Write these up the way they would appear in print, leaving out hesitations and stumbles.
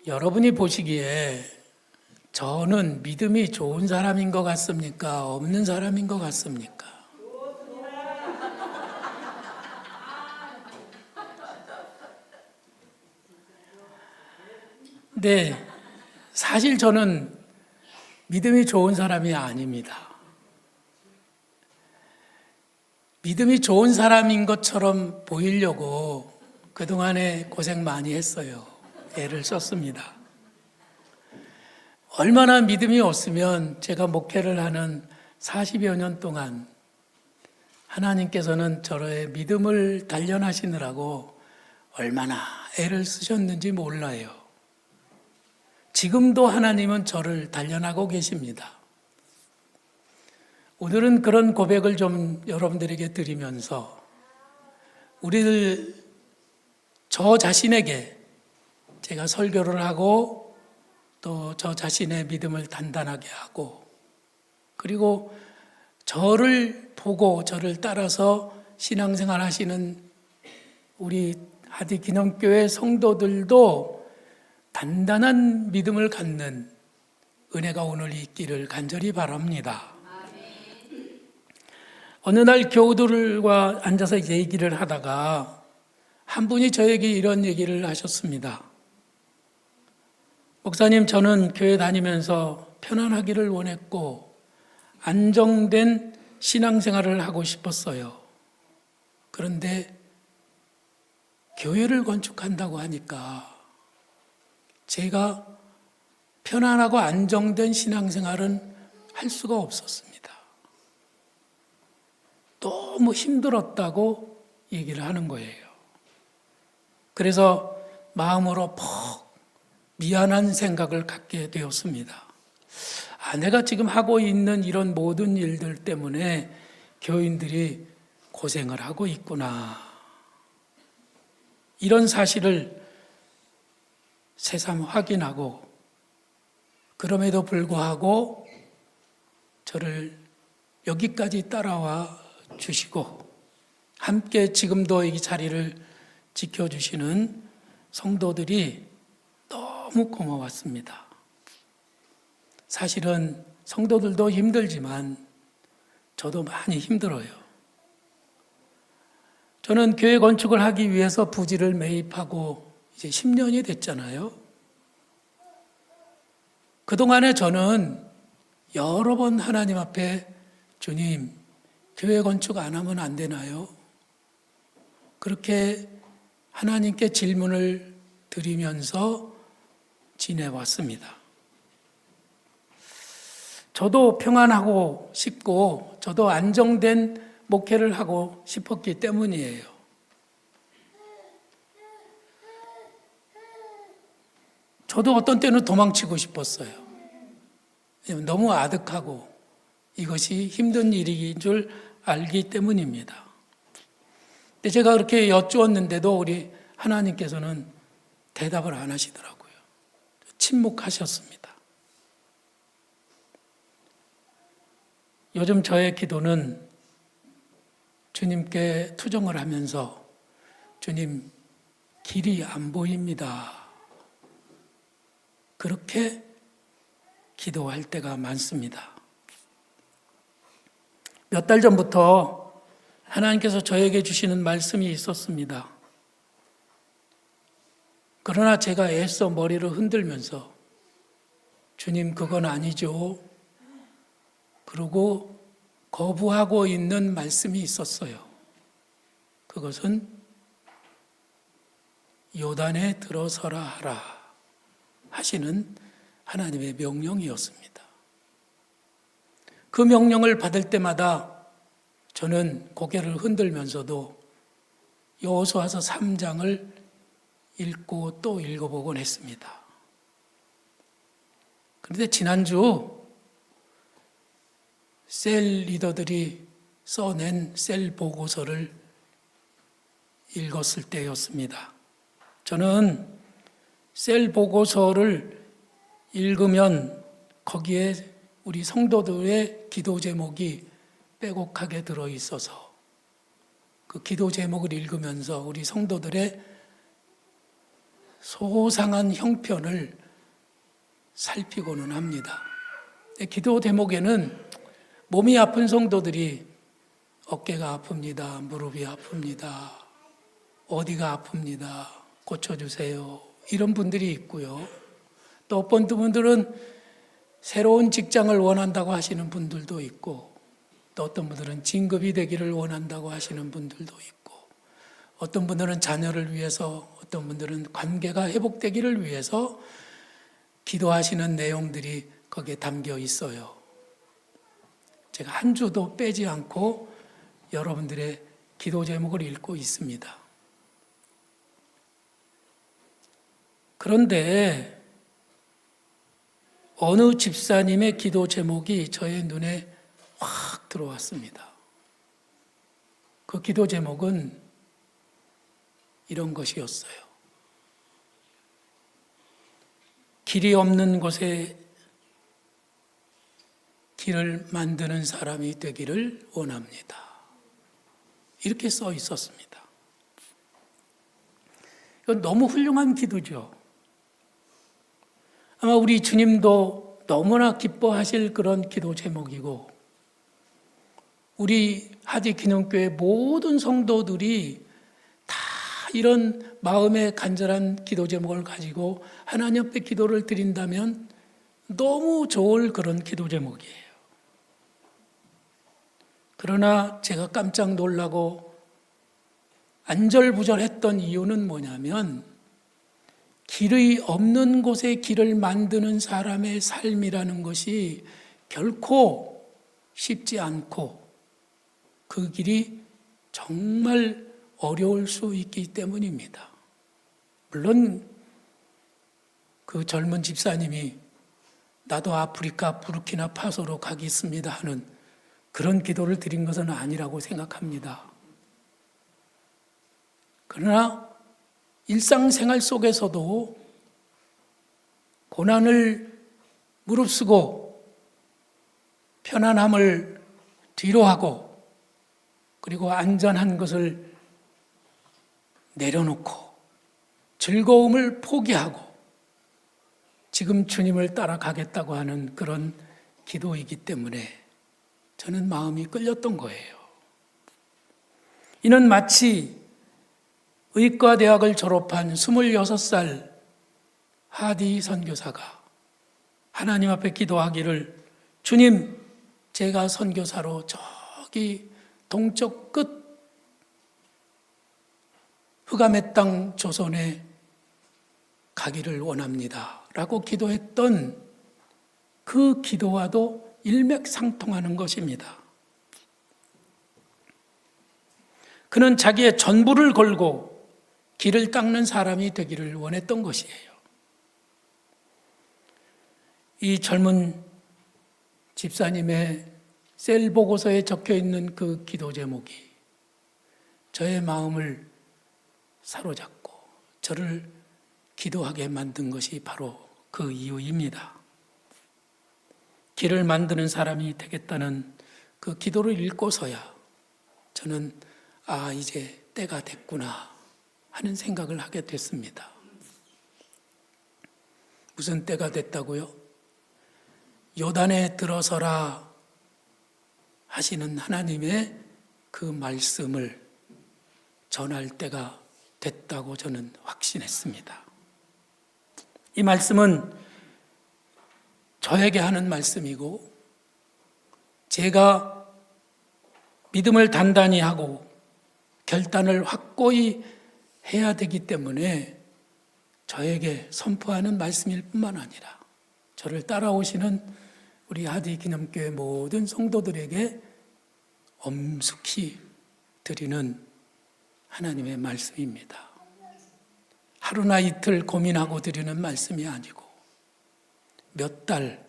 여러분이 보시기에 저는 믿음이 좋은 사람인 것 같습니까? 없는 사람인 것 같습니까? 네, 사실 저는 믿음이 좋은 사람이 아닙니다. 믿음이 좋은 사람인 것처럼 보이려고 그동안에 고생 많이 했어요. 애를 썼습니다. 얼마나 믿음이 없으면 제가 목회를 하는 40여 년 동안 하나님께서는 저의 믿음을 단련하시느라고 얼마나 애를 쓰셨는지 몰라요. 지금도 하나님은 저를 단련하고 계십니다. 오늘은 그런 고백을 좀 여러분들에게 드리면서 저 자신에게 제가 설교를 하고 또 저 자신의 믿음을 단단하게 하고 그리고 저를 보고 저를 따라서 신앙생활 하시는 우리 하디 기념교회 성도들도 단단한 믿음을 갖는 은혜가 오늘 있기를 간절히 바랍니다. 어느 날 교우들과 앉아서 얘기를 하다가 한 분이 저에게 이런 얘기를 하셨습니다. 목사님, 저는 교회 다니면서 편안하기를 원했고 안정된 신앙생활을 하고 싶었어요. 그런데 교회를 건축한다고 하니까 제가 편안하고 안정된 신앙생활은 할 수가 없었습니다. 너무 힘들었다고 얘기를 하는 거예요. 그래서 마음으로 퍽 미안한 생각을 갖게 되었습니다. 내가 지금 하고 있는 이런 모든 일들 때문에 교인들이 고생을 하고 있구나. 이런 사실을 새삼 확인하고 그럼에도 불구하고 저를 여기까지 따라와 주시고 함께 지금도 이 자리를 지켜주시는 성도들이 너무 고마웠습니다. 사실은 성도들도 힘들지만 저도 많이 힘들어요. 저는 교회 건축을 하기 위해서 부지를 매입하고 이제 10년이 됐잖아요. 그동안에 저는 여러 번 하나님 앞에 주님, 교회 건축 안 하면 안 되나요? 그렇게 하나님께 질문을 드리면서 지내왔습니다. 저도 평안하고 싶고 저도 안정된 목회를 하고 싶었기 때문이에요. 저도 어떤 때는 도망치고 싶었어요. 너무 아득하고 이것이 힘든 일인 줄 알기 때문입니다. 근데 제가 그렇게 여쭈었는데도 우리 하나님께서는 대답을 안 하시더라고요. 침묵하셨습니다. 요즘 저의 기도는 주님께 투정을 하면서 주님, 길이 안 보입니다. 그렇게 기도할 때가 많습니다. 몇 달 전부터 하나님께서 저에게 주시는 말씀이 있었습니다. 그러나 제가 애써 머리를 흔들면서 주님, 그건 아니죠. 그러고 거부하고 있는 말씀이 있었어요. 그것은 요단에 들어서라 하라 하시는 하나님의 명령이었습니다. 그 명령을 받을 때마다 저는 고개를 흔들면서도 여호수아서 3장을 읽고 또 읽어보곤 했습니다. 그런데 지난주 셀 리더들이 써낸 셀 보고서를 읽었을 때였습니다. 저는 셀 보고서를 읽으면 거기에 우리 성도들의 기도 제목이 빼곡하게 들어있어서 그 기도 제목을 읽으면서 우리 성도들의 소상한 형편을 살피고는 합니다. 기도 제목에는 몸이 아픈 성도들이 어깨가 아픕니다. 무릎이 아픕니다. 어디가 아픕니다. 고쳐주세요. 이런 분들이 있고요. 또 어떤 분들은 새로운 직장을 원한다고 하시는 분들도 있고, 또 어떤 분들은 진급이 되기를 원한다고 하시는 분들도 있고, 어떤 분들은 자녀를 위해서, 어떤 분들은 관계가 회복되기를 위해서 기도하시는 내용들이 거기에 담겨 있어요. 제가 한 주도 빼지 않고 여러분들의 기도 제목을 읽고 있습니다. 그런데 어느 집사님의 기도 제목이 저의 눈에 확 들어왔습니다. 그 기도 제목은 이런 것이었어요. 길이 없는 곳에 길을 만드는 사람이 되기를 원합니다. 이렇게 써 있었습니다. 이건 너무 훌륭한 기도죠. 아마 우리 주님도 너무나 기뻐하실 그런 기도 제목이고, 우리 하지기념교회 모든 성도들이 다 이런 마음의 간절한 기도 제목을 가지고 하나님 앞에 기도를 드린다면 너무 좋을 그런 기도 제목이에요. 그러나 제가 깜짝 놀라고 안절부절했던 이유는 뭐냐면, 길이 없는 곳에 길을 만드는 사람의 삶이라는 것이 결코 쉽지 않고 그 길이 정말 어려울 수 있기 때문입니다. 물론 그 젊은 집사님이 나도 아프리카 부르키나파소로 가겠습니다 하는 그런 기도를 드린 것은 아니라고 생각합니다. 그러나 일상생활 속에서도 고난을 무릅쓰고 편안함을 뒤로하고 그리고 안전한 것을 내려놓고 즐거움을 포기하고 지금 주님을 따라가겠다고 하는 그런 기도이기 때문에 저는 마음이 끌렸던 거예요. 이는 마치 의과대학을 졸업한 26살 하디 선교사가 하나님 앞에 기도하기를, 주님, 제가 선교사로 저기 동쪽 끝 흑암의 땅 조선에 가기를 원합니다 라고 기도했던 그 기도와도 일맥상통하는 것입니다. 그는 자기의 전부를 걸고 길을 닦는 사람이 되기를 원했던 것이에요. 이 젊은 집사님의 셀 보고서에 적혀 있는 그 기도 제목이 저의 마음을 사로잡고 저를 기도하게 만든 것이 바로 그 이유입니다. 길을 만드는 사람이 되겠다는 그 기도를 읽고서야 저는 이제 때가 됐구나 하는 생각을 하게 됐습니다. 무슨 때가 됐다고요? 요단에 들어서라 하시는 하나님의 그 말씀을 전할 때가 됐다고 저는 확신했습니다. 이 말씀은 저에게 하는 말씀이고, 제가 믿음을 단단히 하고 결단을 확고히 해야 되기 때문에 저에게 선포하는 말씀일 뿐만 아니라 저를 따라오시는 우리 하디기념교회 모든 성도들에게 엄숙히 드리는 하나님의 말씀입니다. 하루나 이틀 고민하고 드리는 말씀이 아니고 몇 달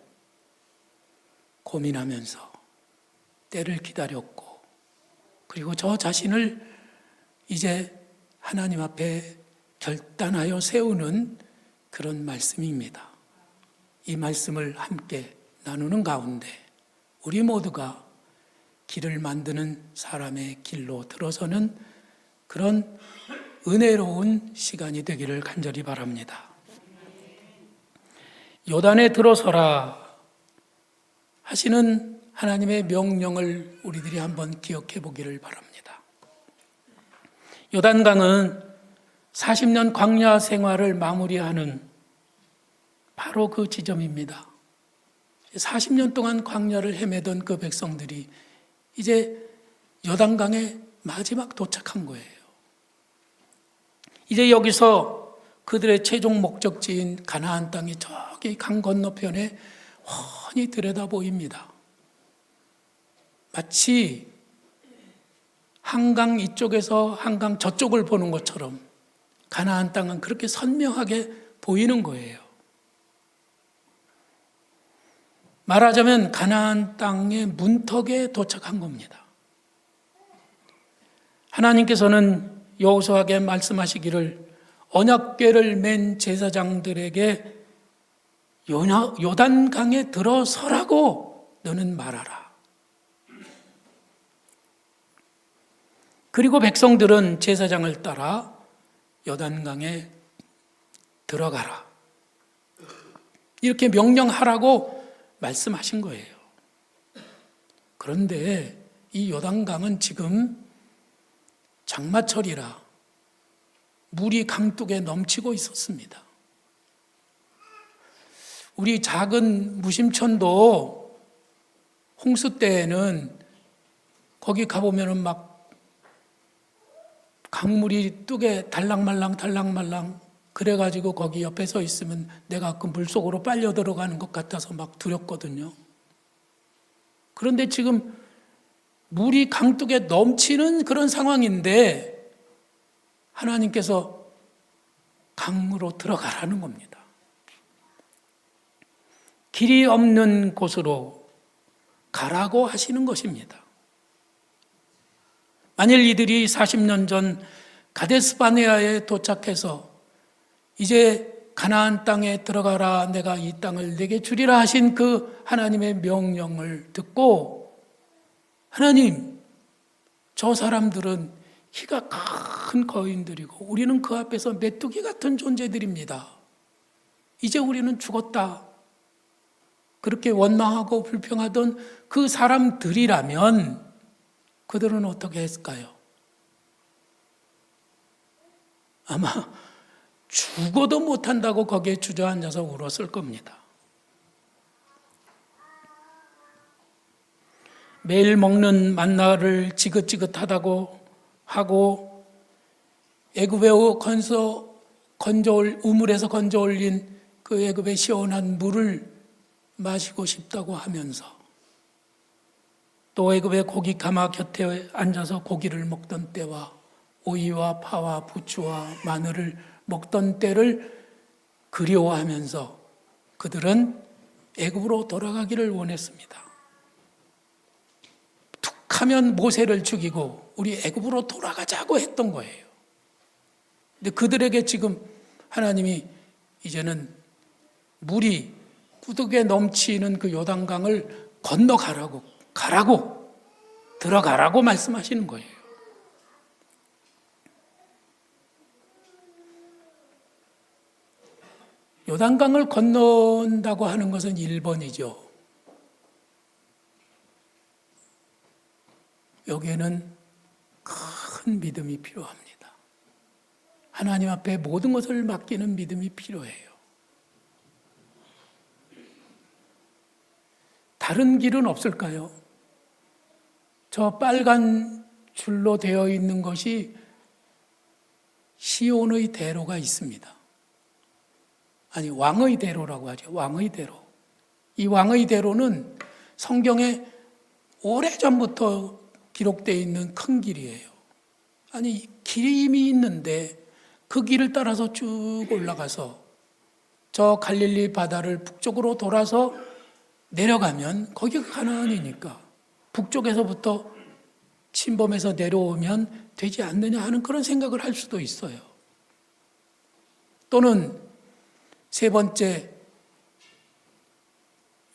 고민하면서 때를 기다렸고, 그리고 저 자신을 이제 하나님 앞에 결단하여 세우는 그런 말씀입니다. 이 말씀을 함께 나누는 가운데 우리 모두가 길을 만드는 사람의 길로 들어서는 그런 은혜로운 시간이 되기를 간절히 바랍니다. 요단에 들어서라 하시는 하나님의 명령을 우리들이 한번 기억해 보기를 바랍니다. 요단강은 40년 광야 생활을 마무리하는 바로 그 지점입니다. 40년 동안 광야를 헤매던 그 백성들이 이제 요단강에 마지막 도착한 거예요. 이제 여기서 그들의 최종 목적지인 가나안 땅이 저기 강 건너편에 훤히 들여다 보입니다. 마치 한강 이쪽에서 한강 저쪽을 보는 것처럼 가나안 땅은 그렇게 선명하게 보이는 거예요. 말하자면 가나안 땅의 문턱에 도착한 겁니다. 하나님께서는 여호수아에게 말씀하시기를 언약궤를 맨 제사장들에게 요단강에 들어서라고 너는 말하라. 그리고 백성들은 제사장을 따라 요단강에 들어가라. 이렇게 명령하라고 말씀하신 거예요. 그런데 이 요단강은 지금 장마철이라 물이 강둑에 넘치고 있었습니다. 우리 작은 무심천도 홍수 때에는 거기 가보면은 막 강물이 뚝에 달랑말랑 그래가지고 거기 옆에 서 있으면 내가 그 물속으로 빨려 들어가는 것 같아서 막 두렵거든요. 그런데 지금 물이 강둑에 넘치는 그런 상황인데 하나님께서 강으로 들어가라는 겁니다. 길이 없는 곳으로 가라고 하시는 것입니다. 만일 이들이 40년 전 가데스바네아에 도착해서 이제 가나안 땅에 들어가라, 내가 이 땅을 내게 주리라 하신 그 하나님의 명령을 듣고 하나님, 저 사람들은 키가 큰 거인들이고 우리는 그 앞에서 메뚜기 같은 존재들입니다. 이제 우리는 죽었다. 그렇게 원망하고 불평하던 그 사람들이라면 그들은 어떻게 했을까요? 아마 죽어도 못한다고 거기에 주저앉아서 울었을 겁니다. 매일 먹는 만나를 지긋지긋하다고 하고 애굽의 우물에서 건져 올린 그 애굽의 시원한 물을 마시고 싶다고 하면서 또 애굽의 고기 가마 곁에 앉아서 고기를 먹던 때와 오이와 파와 부추와 마늘을 먹던 때를 그리워하면서 그들은 애굽으로 돌아가기를 원했습니다. 툭하면 모세를 죽이고 우리 애굽으로 돌아가자고 했던 거예요. 근데 그들에게 지금 하나님이 이제는 물이 꾸덕에 넘치는 그 요단강을 건너가라고 들어가라고 말씀하시는 거예요. 요단강을 건넌다고 하는 것은 1번이죠. 여기에는 큰 믿음이 필요합니다. 하나님 앞에 모든 것을 맡기는 믿음이 필요해요. 다른 길은 없을까요? 저 빨간 줄로 되어 있는 것이 시온의 대로가 있습니다. 아니, 왕의 대로라고 하죠. 왕의 대로. 이 왕의 대로는 성경에 오래전부터 기록되어 있는 큰 길이에요. 아니, 길이 이미 있는데 그 길을 따라서 쭉 올라가서 저 갈릴리 바다를 북쪽으로 돌아서 내려가면 거기가 가나안이니까 북쪽에서부터 침범해서 내려오면 되지 않느냐 하는 그런 생각을 할 수도 있어요. 또는 세 번째,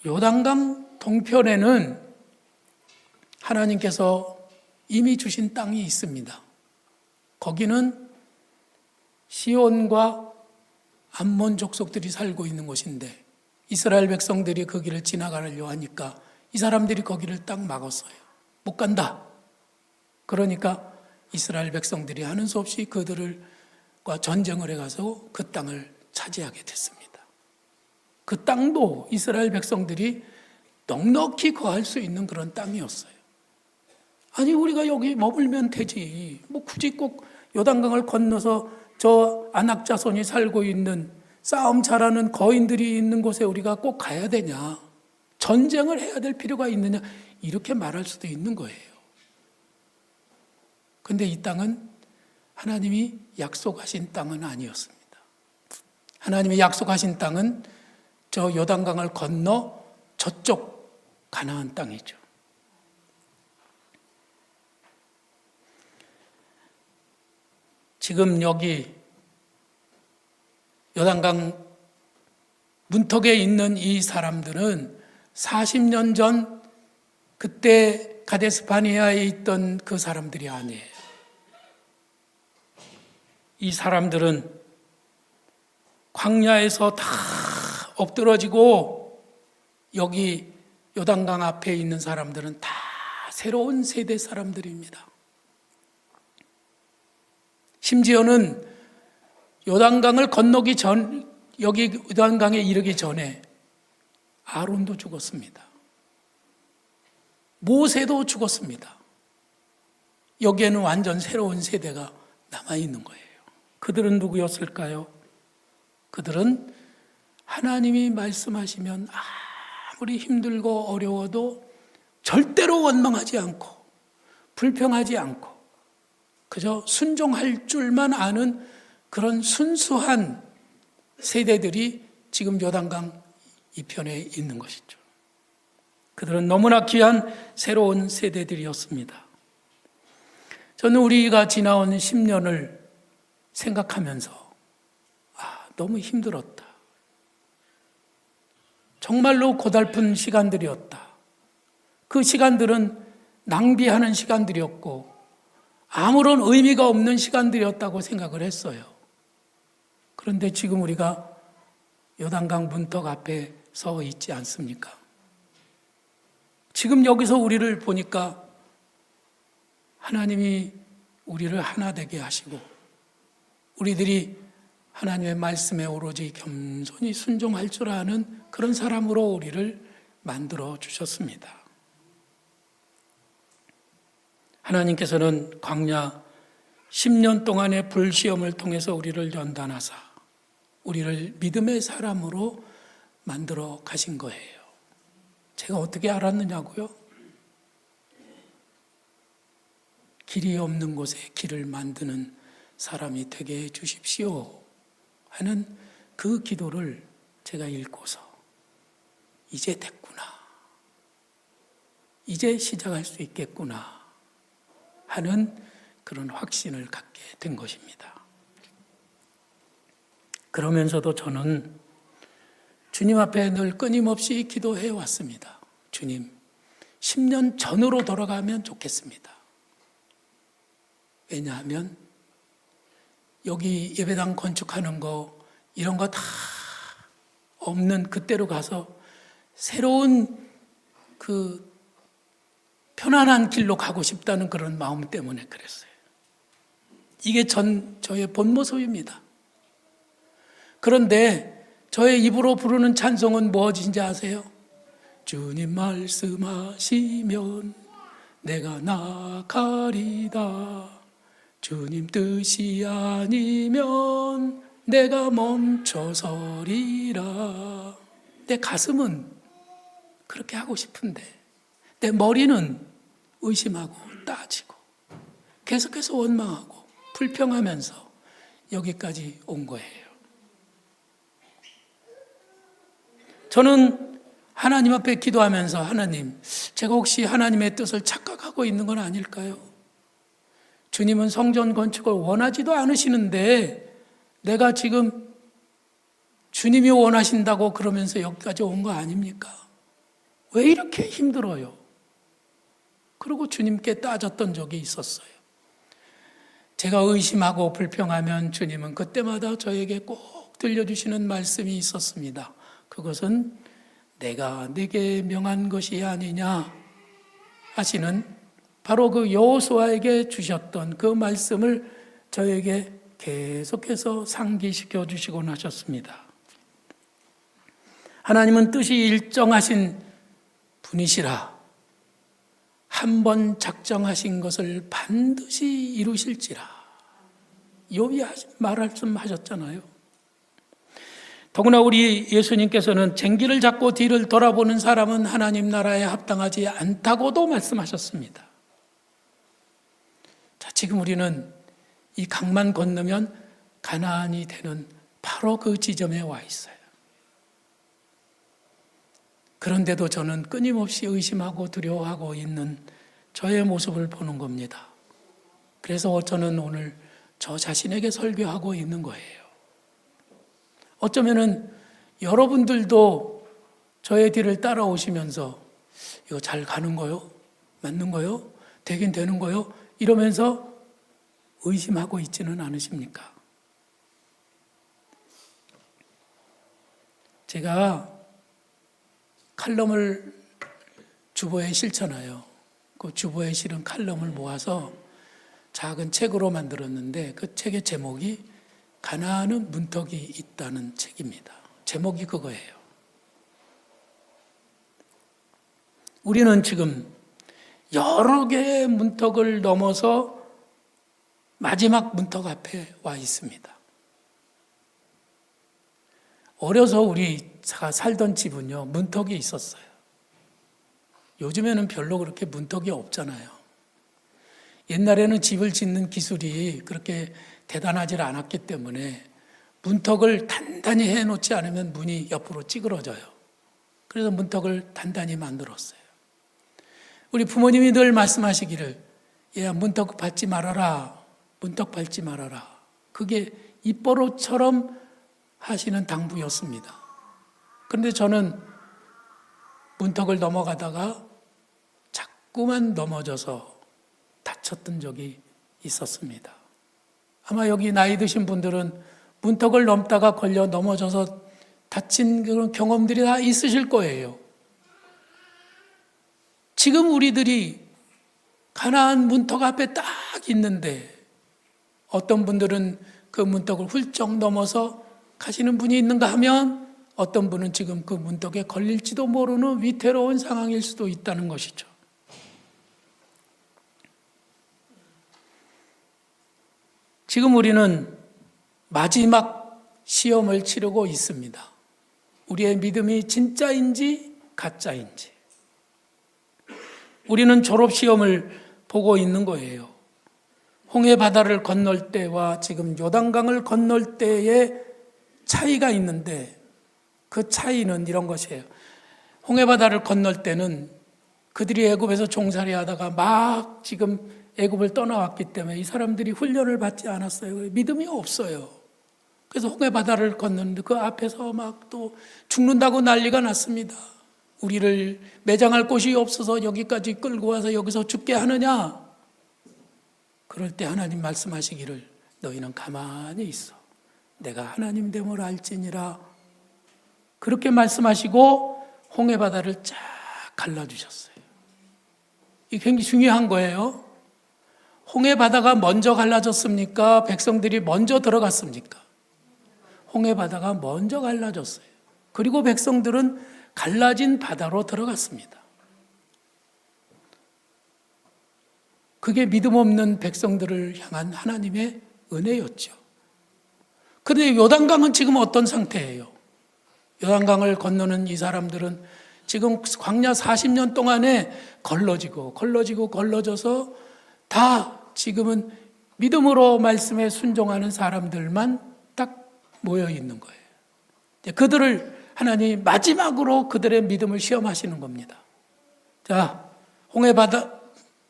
요단강 동편에는 하나님께서 이미 주신 땅이 있습니다. 거기는 시온과 암몬 족속들이 살고 있는 곳인데 이스라엘 백성들이 그 길을 지나가려 하니까 이 사람들이 거기를 딱 막았어요. 못 간다. 그러니까 이스라엘 백성들이 하는 수 없이 그들과 전쟁을 해가서 그 땅을 차지하게 됐습니다. 그 땅도 이스라엘 백성들이 넉넉히 거할 수 있는 그런 땅이었어요. 아니 우리가 여기 머물면 되지. 뭐 굳이 꼭 요단강을 건너서 저 아낙 자손이 살고 있는 싸움 잘하는 거인들이 있는 곳에 우리가 꼭 가야 되냐. 전쟁을 해야 될 필요가 있느냐. 이렇게 말할 수도 있는 거예요. 근데 이 땅은 하나님이 약속하신 땅은 아니었습니다. 하나님이 약속하신 땅은 저 요단강을 건너 저쪽 가나안 땅이죠. 지금 여기 요단강 문턱에 있는 이 사람들은 40년 전 그때 가데스바네아에 있던 그 사람들이 아니에요. 이 사람들은 광야에서 다 엎드러지고 여기 요단강 앞에 있는 사람들은 다 새로운 세대 사람들입니다. 심지어는 요단강을 건너기 전, 여기 요단강에 이르기 전에 아론도 죽었습니다. 모세도 죽었습니다. 여기에는 완전 새로운 세대가 남아있는 거예요. 그들은 누구였을까요? 그들은 하나님이 말씀하시면 아무리 힘들고 어려워도 절대로 원망하지 않고 불평하지 않고 그저 순종할 줄만 아는 그런 순수한 세대들이 지금 요단강 이편에 있는 것이죠. 그들은 너무나 귀한 새로운 세대들이었습니다. 저는 우리가 지나온 10년을 생각하면서 너무 힘들었다. 정말로 고달픈 시간들이었다. 그 시간들은 낭비하는 시간들이었고 아무런 의미가 없는 시간들이었다고 생각을 했어요. 그런데 지금 우리가 요단강 문턱 앞에 서 있지 않습니까? 지금 여기서 우리를 보니까 하나님이 우리를 하나 되게 하시고 우리들이 하나님의 말씀에 오로지 겸손히 순종할 줄 아는 그런 사람으로 우리를 만들어 주셨습니다. 하나님께서는 광야 10년 동안의 불시험을 통해서 우리를 연단하사 우리를 믿음의 사람으로 만들어 가신 거예요. 제가 어떻게 알았느냐고요? 길이 없는 곳에 길을 만드는 사람이 되게 해 주십시오 하는 그 기도를 제가 읽고서 이제 됐구나. 이제 시작할 수 있겠구나 하는 그런 확신을 갖게 된 것입니다. 그러면서도 저는 주님 앞에 늘 끊임없이 기도해 왔습니다. 주님, 10년 전으로 돌아가면 좋겠습니다. 왜냐하면 여기 예배당 건축하는 거 이런 거 다 없는 그때로 가서 새로운 그 편안한 길로 가고 싶다는 그런 마음 때문에 그랬어요. 이게 저의 본 모습입니다. 그런데 저의 입으로 부르는 찬송은 무엇인지 아세요? 주님 말씀하시면 내가 나가리다. 주님 뜻이 아니면 내가 멈춰서리라. 내 가슴은 그렇게 하고 싶은데 내 머리는 의심하고 따지고 계속해서 원망하고 불평하면서 여기까지 온 거예요. 저는 하나님 앞에 기도하면서 하나님, 제가 혹시 하나님의 뜻을 착각하고 있는 건 아닐까요? 주님은 성전 건축을 원하지도 않으시는데 내가 지금 주님이 원하신다고 그러면서 여기까지 온 거 아닙니까? 왜 이렇게 힘들어요? 그리고 주님께 따졌던 적이 있었어요. 제가 의심하고 불평하면 주님은 그때마다 저에게 꼭 들려주시는 말씀이 있었습니다. 그것은 내가 네게 명한 것이 아니냐 하시는 바로 그 여호수아에게 주셨던 그 말씀을 저에게 계속해서 상기시켜 주시곤 하셨습니다. 하나님은 뜻이 일정하신 분이시라 한 번 작정하신 것을 반드시 이루실지라 욥이 말씀하셨잖아요. 더구나 우리 예수님께서는 쟁기를 잡고 뒤를 돌아보는 사람은 하나님 나라에 합당하지 않다고도 말씀하셨습니다. 자, 지금 우리는 이 강만 건너면 가나안이 되는 바로 그 지점에 와 있어요. 그런데도 저는 끊임없이 의심하고 두려워하고 있는 저의 모습을 보는 겁니다. 그래서 저는 오늘 저 자신에게 설교하고 있는 거예요. 어쩌면은 여러분들도 저의 뒤를 따라오시면서 이거 잘 가는 거요? 맞는 거요? 되긴 되는 거요? 이러면서 의심하고 있지는 않으십니까? 제가 칼럼을 주보에 실잖아요. 그 주보에 실은 칼럼을 모아서 작은 책으로 만들었는데 그 책의 제목이 가나안은 문턱이 있다는 책입니다. 제목이 그거예요. 우리는 지금 여러 개의 문턱을 넘어서 마지막 문턱 앞에 와 있습니다. 어려서 우리가 살던 집은요, 문턱이 있었어요. 요즘에는 별로 그렇게 문턱이 없잖아요. 옛날에는 집을 짓는 기술이 그렇게 대단하지 않았기 때문에 문턱을 단단히 해놓지 않으면 문이 옆으로 찌그러져요. 그래서 문턱을 단단히 만들었어요. 우리 부모님이 늘 말씀하시기를, 얘야 문턱 밟지 말아라. 문턱 밟지 말아라. 그게 입버릇처럼 하시는 당부였습니다. 그런데 저는 문턱을 넘어가다가 자꾸만 넘어져서 다쳤던 적이 있었습니다. 아마 여기 나이 드신 분들은 문턱을 넘다가 걸려 넘어져서 다친 그런 경험들이 다 있으실 거예요. 지금 우리들이 가나안 문턱 앞에 딱 있는데 어떤 분들은 그 문턱을 훌쩍 넘어서 가시는 분이 있는가 하면 어떤 분은 지금 그 문턱에 걸릴지도 모르는 위태로운 상황일 수도 있다는 것이죠. 지금 우리는 마지막 시험을 치르고 있습니다. 우리의 믿음이 진짜인지 가짜인지. 우리는 졸업시험을 보고 있는 거예요. 홍해 바다를 건널 때와 지금 요단강을 건널 때의 차이가 있는데 그 차이는 이런 것이에요. 홍해 바다를 건널 때는 그들이 애굽에서 종살이 하다가 막 지금 애굽을 떠나왔기 때문에 이 사람들이 훈련을 받지 않았어요. 믿음이 없어요. 그래서 홍해 바다를 건너는데 그 앞에서 막 또 죽는다고 난리가 났습니다. 우리를 매장할 곳이 없어서 여기까지 끌고 와서 여기서 죽게 하느냐? 그럴 때 하나님 말씀하시기를 너희는 가만히 있어. 내가 하나님 됨을 알지니라. 그렇게 말씀하시고 홍해 바다를 쫙 갈라주셨어요. 이게 굉장히 중요한 거예요. 홍해 바다가 먼저 갈라졌습니까? 백성들이 먼저 들어갔습니까? 홍해 바다가 먼저 갈라졌어요. 그리고 백성들은 갈라진 바다로 들어갔습니다. 그게 믿음 없는 백성들을 향한 하나님의 은혜였죠. 그런데 요단강은 지금 어떤 상태예요? 요단강을 건너는 이 사람들은 지금 광야 40년 동안에 걸러져서 다 지금은 믿음으로 말씀에 순종하는 사람들만 딱 모여 있는 거예요. 그들을 하나님이 마지막으로 그들의 믿음을 시험하시는 겁니다. 자, 홍해바다,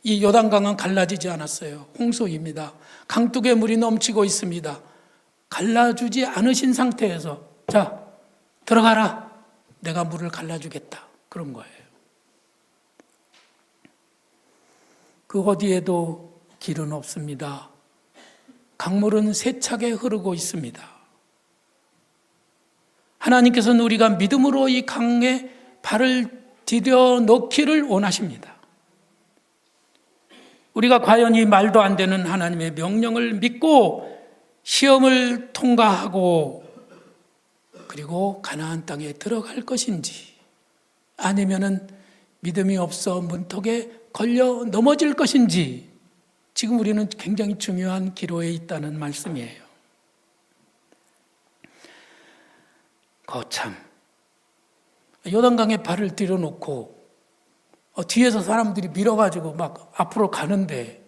이 요단강은 갈라지지 않았어요. 홍수입니다. 강둑의 물이 넘치고 있습니다. 갈라주지 않으신 상태에서 자, 들어가라. 내가 물을 갈라주겠다. 그런 거예요. 그 어디에도 길은 없습니다. 강물은 세차게 흐르고 있습니다. 하나님께서는 우리가 믿음으로 이 강에 발을 디뎌 넣기를 원하십니다. 우리가 과연 이 말도 안 되는 하나님의 명령을 믿고 시험을 통과하고 그리고 가나안 땅에 들어갈 것인지, 아니면은 믿음이 없어 문턱에 걸려 넘어질 것인지, 지금 우리는 굉장히 중요한 기로에 있다는 말씀이에요. 거참 요단강에 발을 들여놓고 뒤에서 사람들이 밀어가지고 막 앞으로 가는데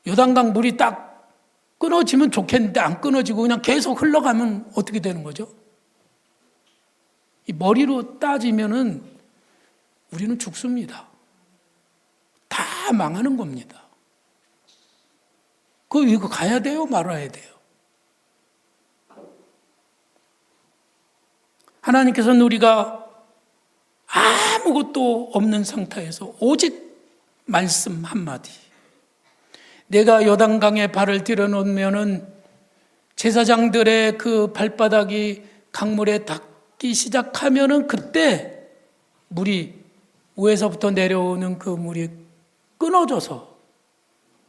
요단강 물이 딱 끊어지면 좋겠는데 안 끊어지고 그냥 계속 흘러가면 어떻게 되는 거죠? 이 머리로 따지면은 우리는 죽습니다. 다 망하는 겁니다. 이거 가야 돼요? 말아야 돼요? 하나님께서는 우리가 아무것도 없는 상태에서 오직 말씀 한마디, 내가 요단강에 발을 들여놓으면은 제사장들의 그 발바닥이 강물에 닿기 시작하면은 그때 물이 위에서부터 내려오는 그 물이 끊어져서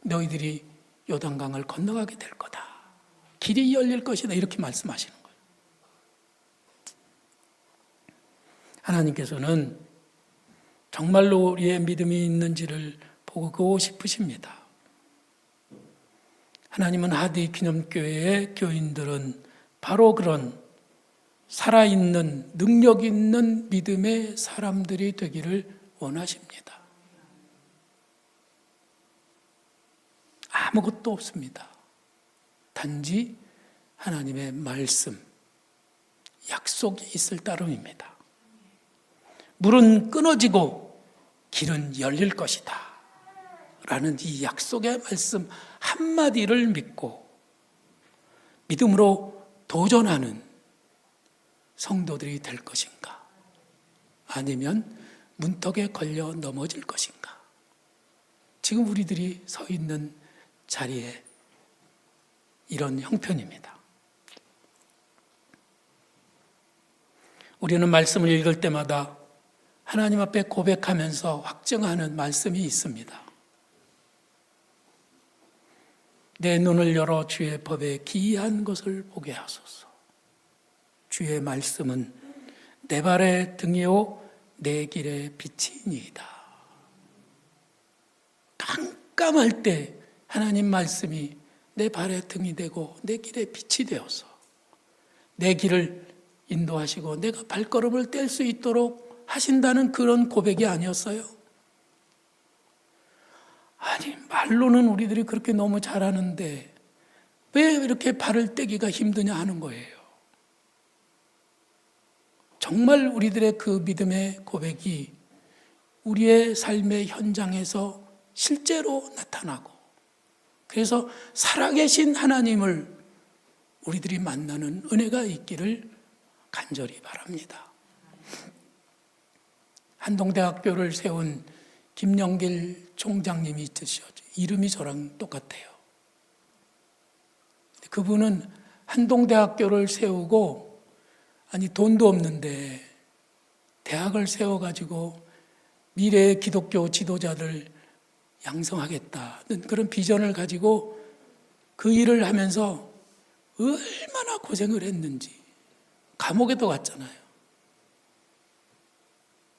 너희들이 요단강을 건너가게 될 거다. 길이 열릴 것이다. 이렇게 말씀하시는 거예요. 하나님께서는 정말로 우리의 믿음이 있는지를 보고 싶으십니다. 하나님은 하디 기념교회의 교인들은 바로 그런 살아있는 능력 있는 믿음의 사람들이 되기를 원하십니다. 아무것도 없습니다. 단지 하나님의 말씀, 약속이 있을 따름입니다. 물은 끊어지고 길은 열릴 것이다 라는 이 약속의 말씀 한마디를 믿고 믿음으로 도전하는 성도들이 될 것인가, 아니면 문턱에 걸려 넘어질 것인가. 지금 우리들이 서 있는 자리에 이런 형편입니다. 우리는 말씀을 읽을 때마다 하나님 앞에 고백하면서 확증하는 말씀이 있습니다. 내 눈을 열어 주의 법에 기이한 것을 보게 하소서. 주의 말씀은 내 발의 등이요 내 길의 빛이니이다. 깜깜할 때 하나님 말씀이 내 발의 등이 되고 내 길의 빛이 되어서 내 길을 인도하시고 내가 발걸음을 뗄 수 있도록 하신다는 그런 고백이 아니었어요? 아니, 말로는 우리들이 그렇게 너무 잘하는데 왜 이렇게 발을 떼기가 힘드냐 하는 거예요. 정말 우리들의 그 믿음의 고백이 우리의 삶의 현장에서 실제로 나타나고, 그래서 살아계신 하나님을 우리들이 만나는 은혜가 있기를 간절히 바랍니다. 한동대학교를 세운 김영길 총장님이 있으시죠. 이름이 저랑 똑같아요. 그분은 한동대학교를 세우고, 아니 돈도 없는데 대학을 세워가지고 미래의 기독교 지도자들 양성하겠다는 그런 비전을 가지고 그 일을 하면서 얼마나 고생을 했는지. 감옥에도 갔잖아요.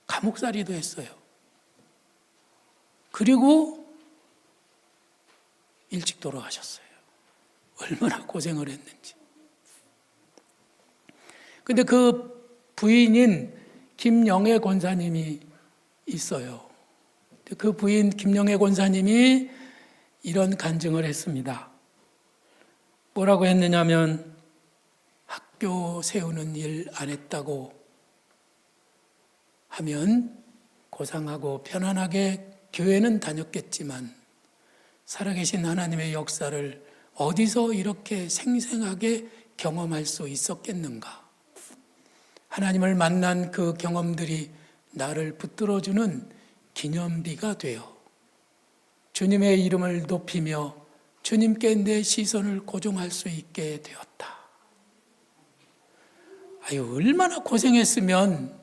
감옥살이도 했어요. 그리고 일찍 돌아가셨어요. 얼마나 고생을 했는지. 근데 그 부인인 김영애 권사님이 있어요. 그 부인 김영애 권사님이 이런 간증을 했습니다. 뭐라고 했느냐면, 학교 세우는 일 안 했다고 하면 고상하고 편안하게 교회는 다녔겠지만 살아계신 하나님의 역사를 어디서 이렇게 생생하게 경험할 수 있었겠는가. 하나님을 만난 그 경험들이 나를 붙들어주는 기념비가 되어 주님의 이름을 높이며 주님께 내 시선을 고정할 수 있게 되었다. 아유, 얼마나 고생했으면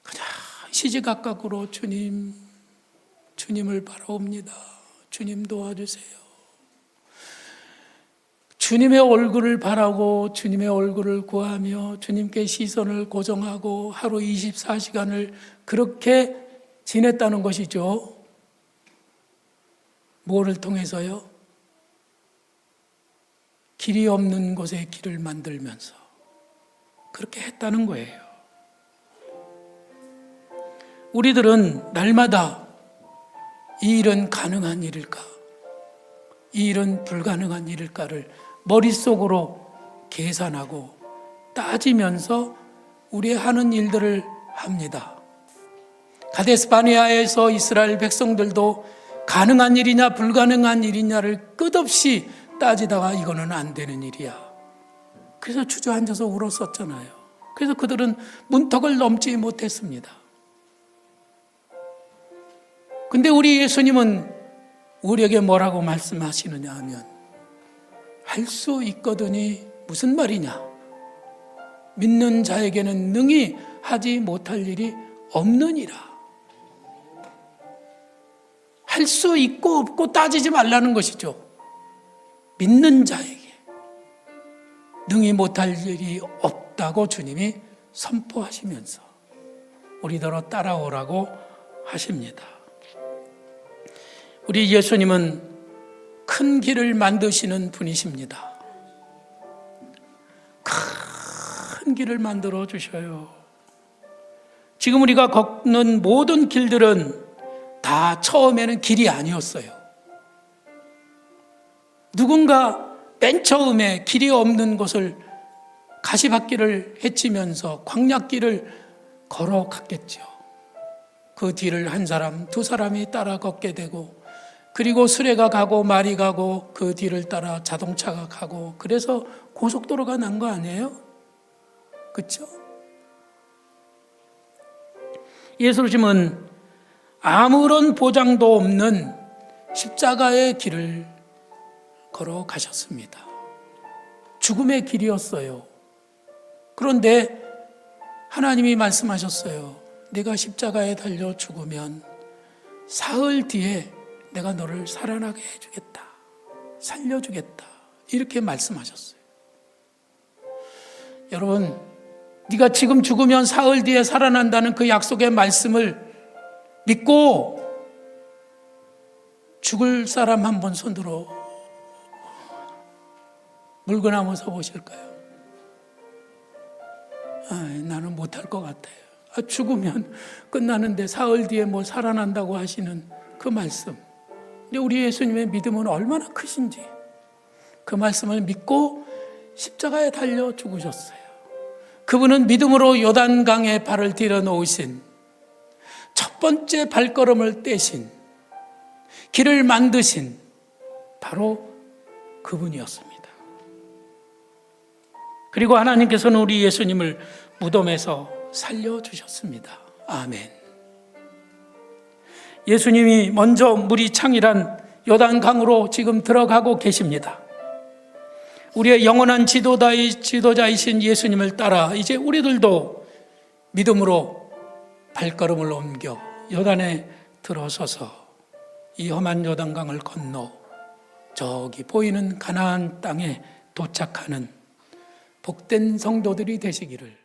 그냥 시시각각으로 주님을 바라옵니다. 주님 도와주세요. 주님의 얼굴을 바라고 주님의 얼굴을 구하며 주님께 시선을 고정하고 하루 24시간을 그렇게 지냈다는 것이죠. 뭐를 통해서요? 길이 없는 곳에 길을 만들면서 그렇게 했다는 거예요. 우리들은 날마다 이 일은 가능한 일일까? 이 일은 불가능한 일일까를 머릿속으로 계산하고 따지면서 우리의 하는 일들을 합니다. 가데스 바네아에서 이스라엘 백성들도 가능한 일이냐 불가능한 일이냐를 끝없이 따지다가 이거는 안 되는 일이야. 그래서 주저앉아서 울었었잖아요. 그래서 그들은 문턱을 넘지 못했습니다. 근데 우리 예수님은 우리에게 뭐라고 말씀하시느냐 하면 할 수 있거든이 무슨 말이냐? 믿는 자에게는 능히 하지 못할 일이 없느니라. 할 수 있고 없고 따지지 말라는 것이죠. 믿는 자에게 능히 못할 일이 없다고 주님이 선포하시면서 우리더러 따라오라고 하십니다. 우리 예수님은 큰 길을 만드시는 분이십니다. 큰 길을 만들어 주셔요. 지금 우리가 걷는 모든 길들은 다 처음에는 길이 아니었어요. 누군가 맨 처음에 길이 없는 곳을 가시밭길을 헤치면서 광야길을 걸어갔겠죠. 그 뒤를 한 사람, 두 사람이 따라 걷게 되고 그리고 수레가 가고 말이 가고 그 뒤를 따라 자동차가 가고 그래서 고속도로가 난 거 아니에요? 그렇죠? 예수님은 아무런 보장도 없는 십자가의 길을 걸어가셨습니다. 죽음의 길이었어요. 그런데 하나님이 말씀하셨어요. 네가 십자가에 달려 죽으면 사흘 뒤에 내가 너를 살아나게 해주겠다. 살려주겠다. 이렇게 말씀하셨어요. 여러분, 네가 지금 죽으면 사흘 뒤에 살아난다는 그 약속의 말씀을 믿고 죽을 사람 한번 손들어 물구나무 서 보실까요? 나는 못할 것 같아요. 죽으면 끝나는데 사흘 뒤에 뭐 살아난다고 하시는 그 말씀. 근데 우리 예수님의 믿음은 얼마나 크신지 그 말씀을 믿고 십자가에 달려 죽으셨어요. 그분은 믿음으로 요단강에 발을 디뎌 놓으신 첫 번째 발걸음을 떼신 길을 만드신 바로 그분이었습니다. 그리고 하나님께서는 우리 예수님을 무덤에서 살려주셨습니다. 아멘. 예수님이 먼저 물이 창이란 요단강으로 지금 들어가고 계십니다. 우리의 영원한 지도자이신 예수님을 따라 이제 우리들도 믿음으로 발걸음을 옮겨 요단에 들어서서 이 험한 요단강을 건너 저기 보이는 가나안 땅에 도착하는 복된 성도들이 되시기를